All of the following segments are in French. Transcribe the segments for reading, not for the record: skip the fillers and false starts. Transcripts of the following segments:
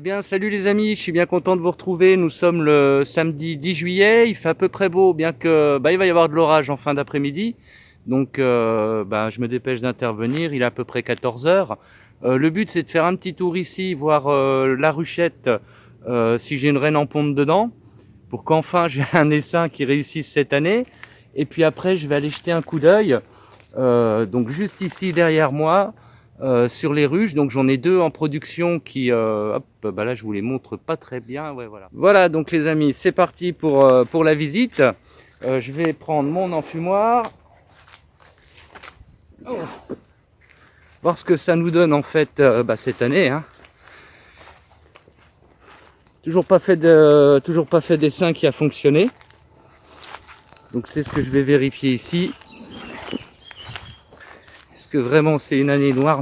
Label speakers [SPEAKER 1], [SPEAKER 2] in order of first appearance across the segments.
[SPEAKER 1] bien, salut les amis, je suis bien content de vous retrouver. Nous sommes le samedi 10 juillet, il fait à peu près beau, bien que il va y avoir de l'orage en fin d'après-midi. Donc je me dépêche d'intervenir, il est à peu près 14 heures. Le but c'est de faire un petit tour ici, voir la ruchette, si j'ai une reine en ponte dedans, pour qu'enfin j'ai un essaim qui réussisse cette année. Et puis après je vais aller jeter un coup d'œil, donc juste ici derrière moi. Sur les ruches, donc j'en ai deux en production qui, là je vous les montre pas très bien, ouais voilà. Voilà donc les amis, c'est parti pour la visite. Je vais prendre mon enfumoir, voir ce que ça nous donne en fait cette année. Hein. Toujours pas fait d'essaim qui a fonctionné. Donc c'est ce que je vais vérifier ici. Est-ce que vraiment c'est une année noire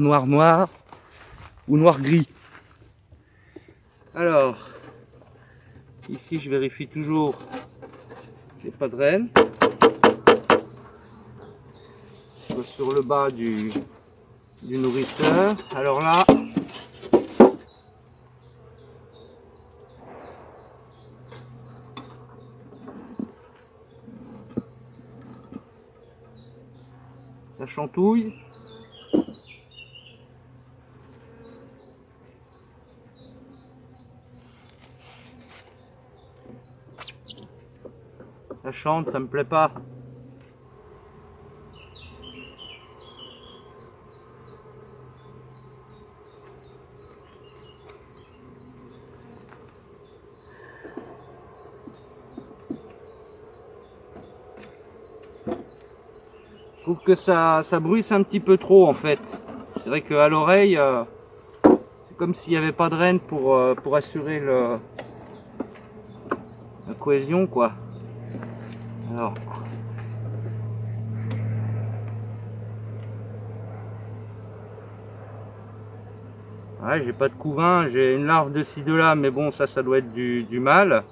[SPEAKER 1] ou noir-gris? Alors, ici je vérifie toujours, j'ai pas de reine. Sur le bas du nourrisseur. Alors là, ça chantouille. Ça chante, ça me plaît pas. Je trouve que ça bruisse un petit peu trop en fait. C'est vrai qu'à l'oreille, c'est comme s'il n'y avait pas de reine pour assurer la cohésion quoi. Alors. Ouais, j'ai pas de couvain, j'ai une larve de ci de là, mais bon ça doit être du mâle.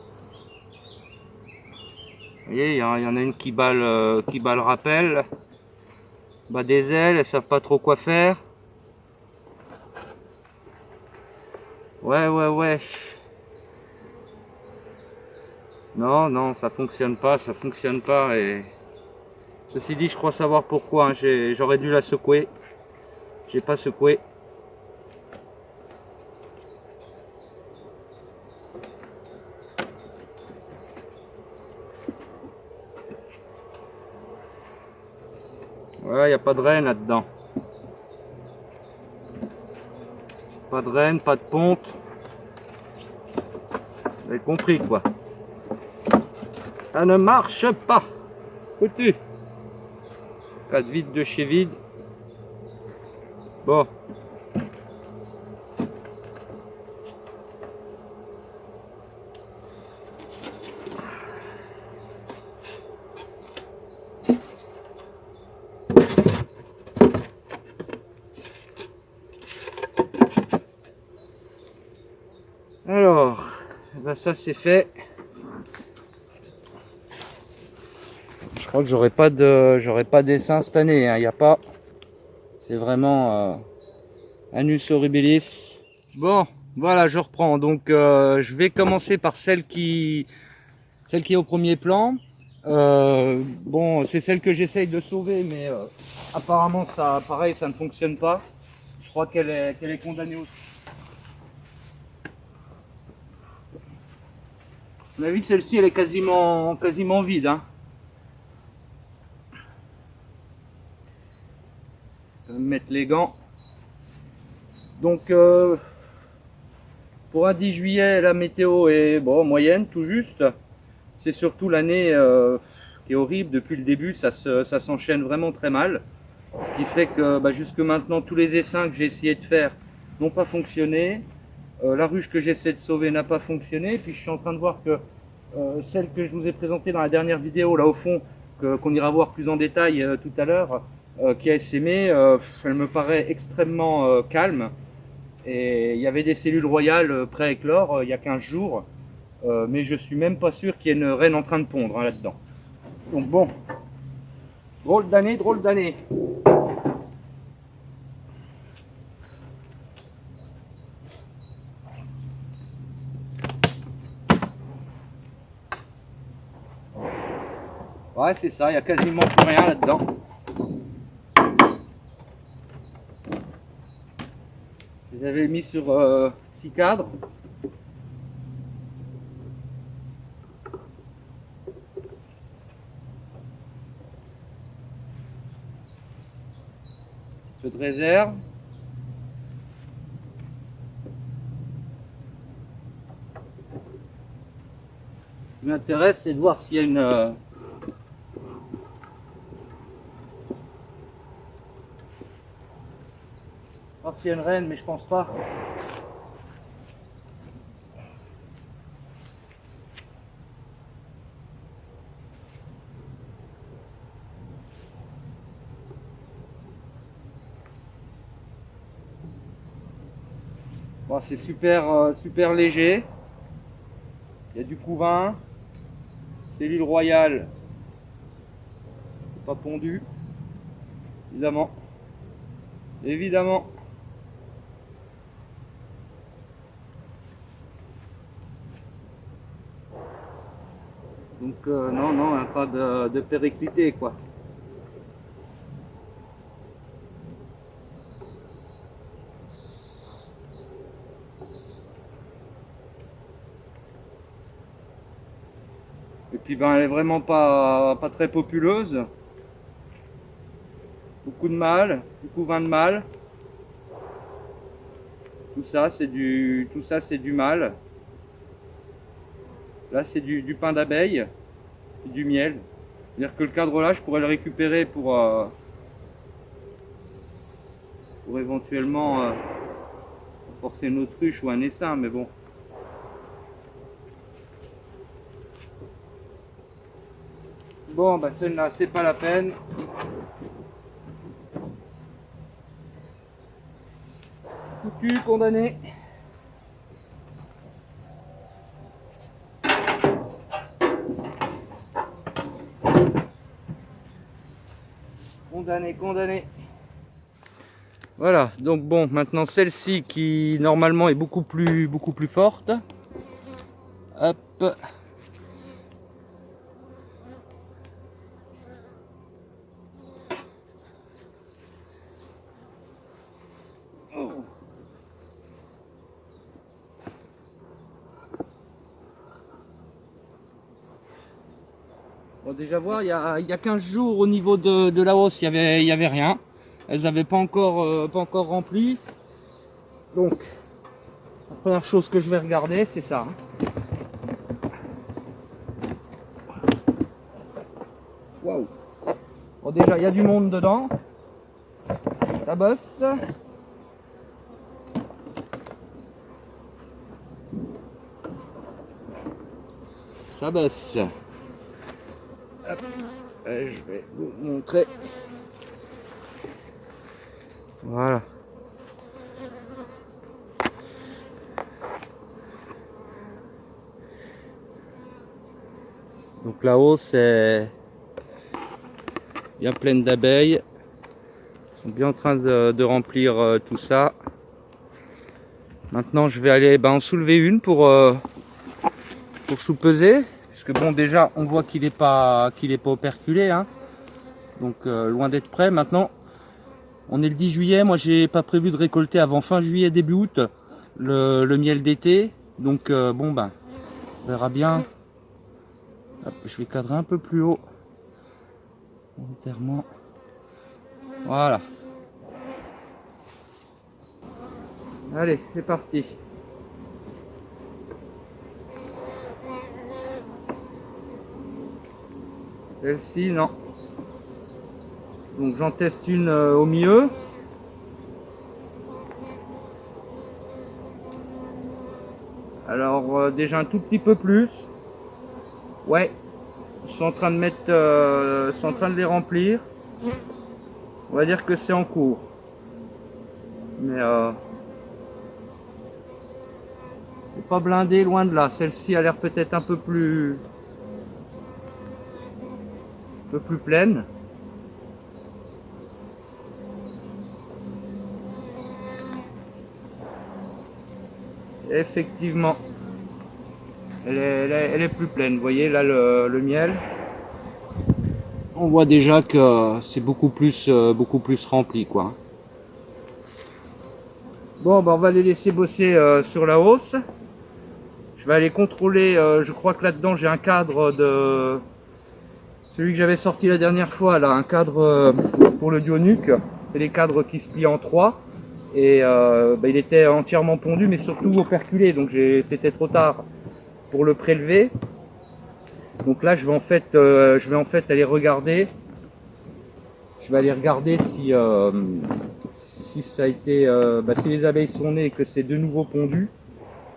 [SPEAKER 1] Vous voyez, il y en a une qui bat le rappel. Bah des ailes, elles savent pas trop quoi faire. Ouais. Non, ça fonctionne pas. Et ceci dit, je crois savoir pourquoi. Hein. J'aurais dû la secouer. J'ai pas secoué. Voilà, il n'y a pas de reine là-dedans. Pas de reine, pas de ponte. Vous avez compris quoi. Ça ne marche pas. Foutu. 4 vide de chez vide. Bon. Alors, ça c'est fait. Je crois que j'aurai pas d'essaim cette année. Hein. Y a pas. C'est vraiment Annus horribilis. Bon, voilà, je reprends. Donc, je vais commencer par celle qui est au premier plan. Bon, c'est celle que j'essaye de sauver, mais apparemment, pareil, ça ne fonctionne pas. Je crois qu'elle est condamnée aussi. À mon avis, celle-ci, elle est quasiment vide. Hein. Je vais me mettre les gants. Donc, pour un 10 juillet, la météo est moyenne, tout juste. C'est surtout l'année qui est horrible. Depuis le début, ça s'enchaîne vraiment très mal. Ce qui fait que jusque maintenant, tous les essaims que j'ai essayé de faire n'ont pas fonctionné. La ruche que j'essaie de sauver n'a pas fonctionné. Puis je suis en train de voir que celle que je vous ai présentée dans la dernière vidéo, là au fond, qu'on ira voir plus en détail tout à l'heure, qui a essaimé, elle me paraît extrêmement calme. Et il y avait des cellules royales prêtes à éclore il y a 15 jours. Mais je suis même pas sûr qu'il y ait une reine en train de pondre hein, là-dedans. Donc bon, drôle d'année. Ouais, c'est ça, il n'y a quasiment plus rien là-dedans. Je les avais mis sur 6 cadres. Un peu de réserve. Ce qui m'intéresse, c'est de voir s'il y a une reine, mais je pense pas. Bon, c'est super, super léger. Il y a du couvain. C'est l'huile royale. Pas pondu. Évidemment. Évidemment. Donc non, non, hein, pas de périclité quoi. Et puis ben elle est vraiment pas très populeuse. Beaucoup de mâle, du couvain de mâle. Tout ça c'est du mâle. Là c'est du pain d'abeille, du miel. C'est-à-dire que le cadre là je pourrais le récupérer pour éventuellement forcer une autruche ou un essaim, mais bon. Bon, bah celle-là, c'est pas la peine. Foutu, condamné. Condamné, condamné. Voilà, donc bon, maintenant celle-ci qui normalement est beaucoup plus forte. Hop. Oh. Bon, déjà voir, il y a 15 jours au niveau de la hausse, il y avait rien. Elles n'avaient pas encore rempli. Donc, la première chose que je vais regarder, c'est ça. Waouh. Bon, déjà, il y a du monde dedans. Ça bosse. Ça bosse. Hop. Je vais vous montrer. Voilà. Donc là-haut, c'est bien pleine d'abeilles. Ils sont bien en train de remplir tout ça. Maintenant, je vais aller en soulever une pour sous-peser. Puisque bon, déjà, on voit qu'il n'est pas operculé. Hein. Donc, loin d'être prêt. Maintenant, on est le 10 juillet. Moi, j'ai pas prévu de récolter avant fin juillet, début août, le miel d'été. Donc, bon, ben, on verra bien. Hop, je vais cadrer un peu plus haut. Volontairement. Voilà. Allez, c'est parti. Celle-ci, non. Donc j'en teste une au milieu. Alors déjà un tout petit peu plus. Ouais. Ils sont en train de mettre, sont en train de les remplir. On va dire que c'est en cours. Mais c'est pas blindé, loin de là. Celle-ci a l'air peut-être un peu plus pleine. Effectivement, elle est plus pleine. Vous voyez là le miel. on voit déjà que c'est beaucoup plus rempli, quoi. Bon, bah on va les laisser bosser sur la hausse. Je vais aller contrôler, je crois que là-dedans j'ai un cadre de celui que j'avais sorti la dernière fois, là, un cadre pour le Duonuc. C'est les cadres qui se plient en trois. Et bah, il était entièrement pondu, mais surtout operculé, donc c'était trop tard pour le prélever. Donc là je vais en fait aller regarder. Je vais aller regarder si ça a été si les abeilles sont nées et que c'est de nouveau pondu.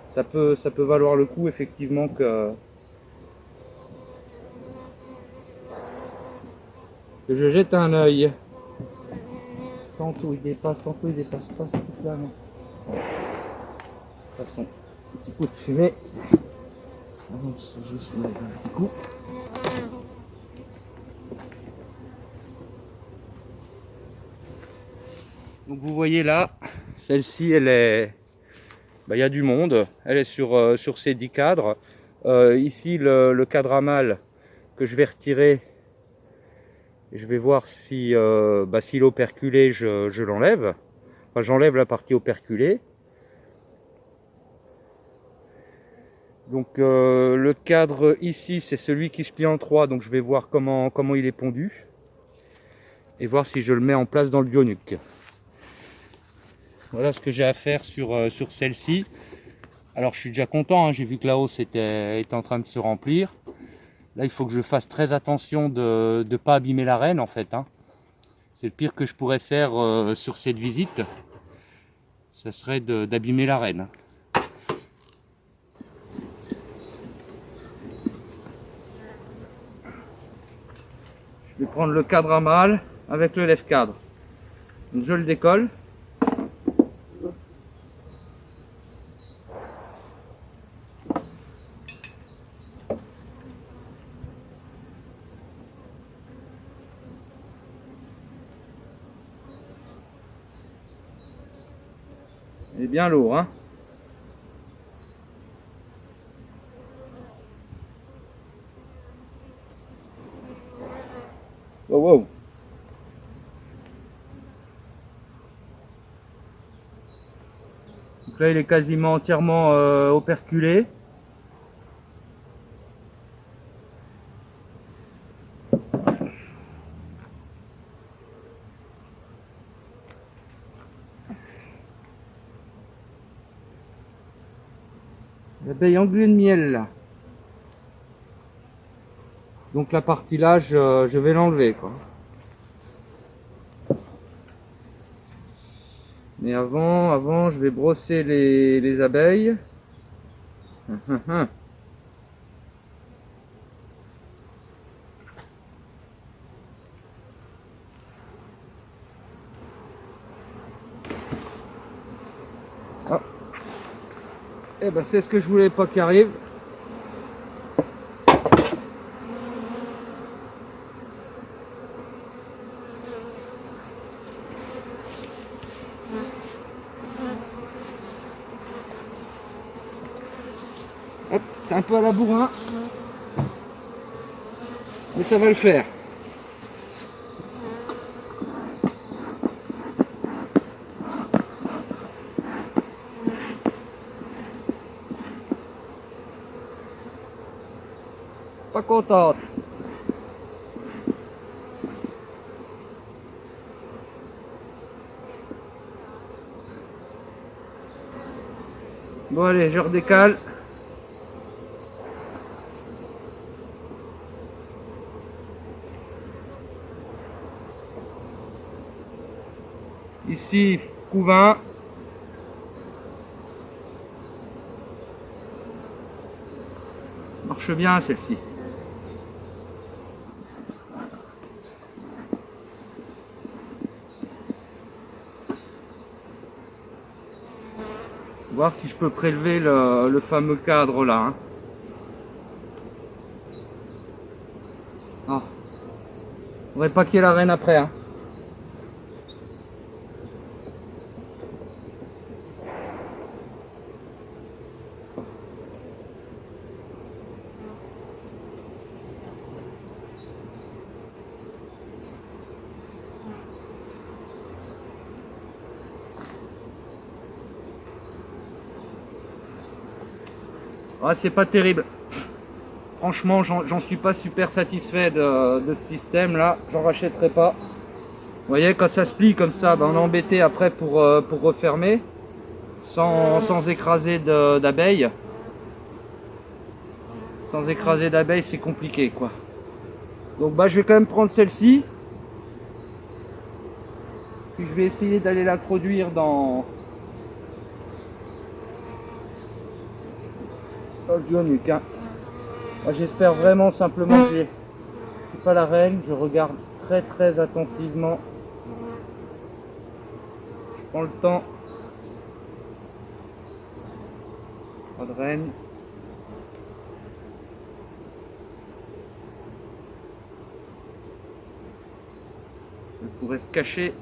[SPEAKER 1] Ça peut valoir le coup effectivement que je jette un œil. Tantôt il dépasse pas, c'est tout là, non. De toute façon, un petit coup de fumée. Juste un petit coup. Donc vous voyez là, celle-ci elle est, il y a du monde, elle est sur ces 10 cadres. Ici le cadre à mâle que je vais retirer, je vais voir si s'il est operculé, je l'enlève. Enfin, j'enlève la partie operculée. Donc le cadre ici c'est celui qui se plie en 3, donc je vais voir comment il est pondu et voir si je le mets en place dans le Duonuc. Voilà ce que j'ai à faire sur celle-ci. Alors je suis déjà content, hein, j'ai vu que la hausse était en train de se remplir. Là il faut que je fasse très attention de ne pas abîmer la reine en fait. Hein. C'est le pire que je pourrais faire sur cette visite. Ce serait d'abîmer la reine. Je vais prendre le cadre à mâle avec le lève-cadre. Donc je le décolle. Il est bien lourd, hein. Wow, wow. Donc là il est quasiment entièrement operculé. L'abeille engluée de miel là. Donc la partie là je vais l'enlever quoi. Mais avant je vais brosser les abeilles. Ah. Eh ben c'est ce que je voulais pas qu'il arrive. Hop, c'est un peu à la bourrin. Mais ça va le faire. Pas contente. Bon allez, je redécale. Ici, couvain. Marche bien celle-ci. Voir si je peux prélever le fameux cadre là. Hein. Ah. Faudrait pas qu'il y ait la reine après. Hein. Ah, c'est pas terrible. Franchement, j'en suis pas super satisfait de ce système là. J'en rachèterai pas. Vous voyez, quand ça se plie comme ça, ben, on est embêté après pour refermer sans écraser d'abeilles. Sans écraser d'abeilles, c'est compliqué quoi. Donc bah, je vais quand même prendre celle-ci. Puis je vais essayer d'aller l'introduire dans le Duonuc. Hein. J'espère vraiment simplement que j'ai pas la reine. Je regarde très attentivement. Je prends le temps. Pas de reine. Elle pourrait se cacher.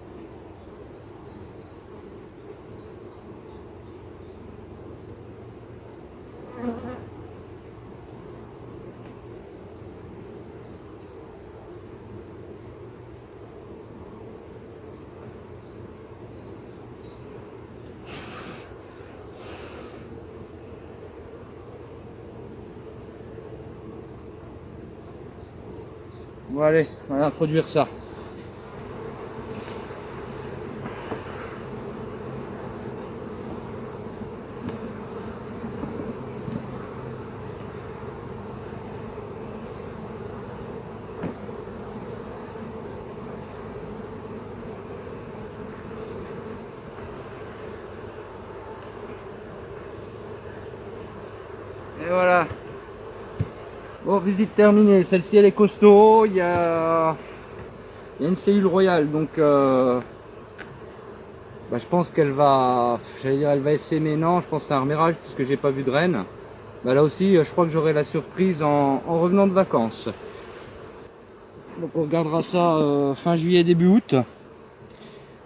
[SPEAKER 1] Bon allez, on va introduire ça. Et voilà. Bon, visite terminée. Celle-ci elle est costaud. Il y a une cellule royale, donc bah, je pense qu'elle va, j'allais dire, elle va essaimer. Non, je pense que c'est un remirage puisque j'ai pas vu de reine. Bah, là aussi, je crois que j'aurai la surprise en revenant de vacances. Donc on regardera ça fin juillet, début août.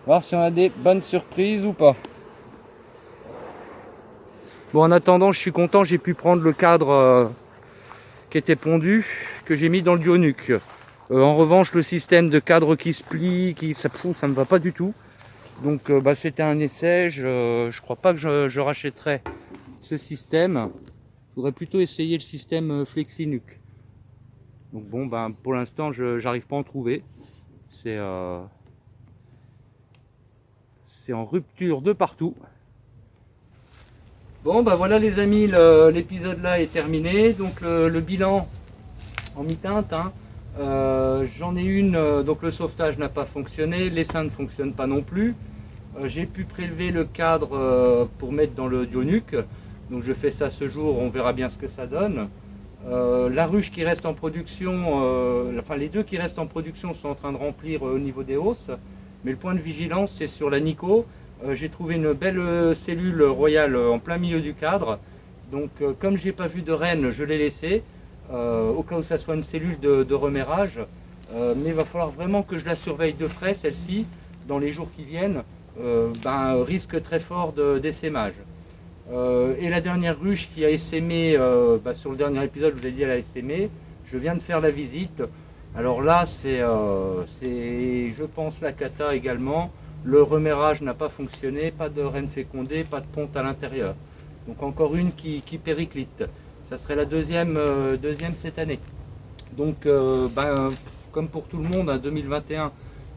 [SPEAKER 1] Voir si on a des bonnes surprises ou pas. Bon, en attendant, je suis content, j'ai pu prendre le cadre qui était pondu, que j'ai mis dans le Duonuc. En revanche, le système de cadre qui se plie, ça me va pas du tout. Donc bah, c'était un essai, je crois pas que je rachèterai ce système. Je voudrais plutôt essayer le système FlexiNuc. Donc bon, ben, pour l'instant, je n'arrive pas à en trouver. C'est en rupture de partout. Bon, ben voilà les amis, l'épisode là est terminé. Donc le bilan en mi-teinte. Hein. J'en ai une, donc le sauvetage n'a pas fonctionné, l'essaim ne fonctionne pas non plus. J'ai pu prélever le cadre pour mettre dans le Duonuc. Donc je fais ça ce jour, on verra bien ce que ça donne. La ruche qui reste en production, enfin les deux qui restent en production sont en train de remplir au niveau des hausses. Mais le point de vigilance c'est sur la Nico. J'ai trouvé une belle cellule royale en plein milieu du cadre. Donc comme j'ai pas vu de reine, je l'ai laissée. Au cas où ça soit une cellule de remérage. Mais il va falloir vraiment que je la surveille de près celle-ci dans les jours qui viennent. Risque très fort d'essaimage. Et la dernière ruche qui a essaimé, sur le dernier épisode je vous ai dit elle a essaimé, je viens de faire la visite. Alors là c'est je pense la cata également. Le remérage n'a pas fonctionné, pas de reine fécondée, pas de ponte à l'intérieur. Donc encore une qui périclite. Ça serait la deuxième cette année. Donc comme pour tout le monde, hein, 2021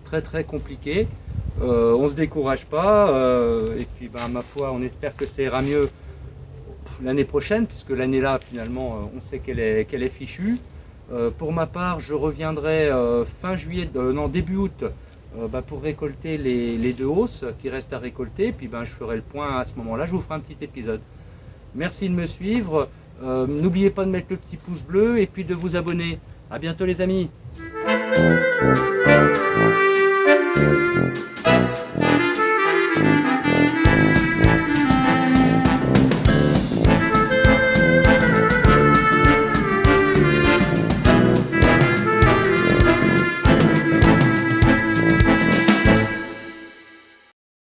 [SPEAKER 1] très compliqué. On ne se décourage pas et puis ma foi on espère que ça ira mieux l'année prochaine puisque l'année là finalement on sait qu'elle est fichue. Pour ma part je reviendrai fin juillet, début août pour récolter les deux hausses qui restent à récolter, puis je ferai le point à ce moment là, je vous ferai un petit épisode. Merci de me suivre, n'oubliez pas de mettre le petit pouce bleu et puis de vous abonner. À bientôt les amis.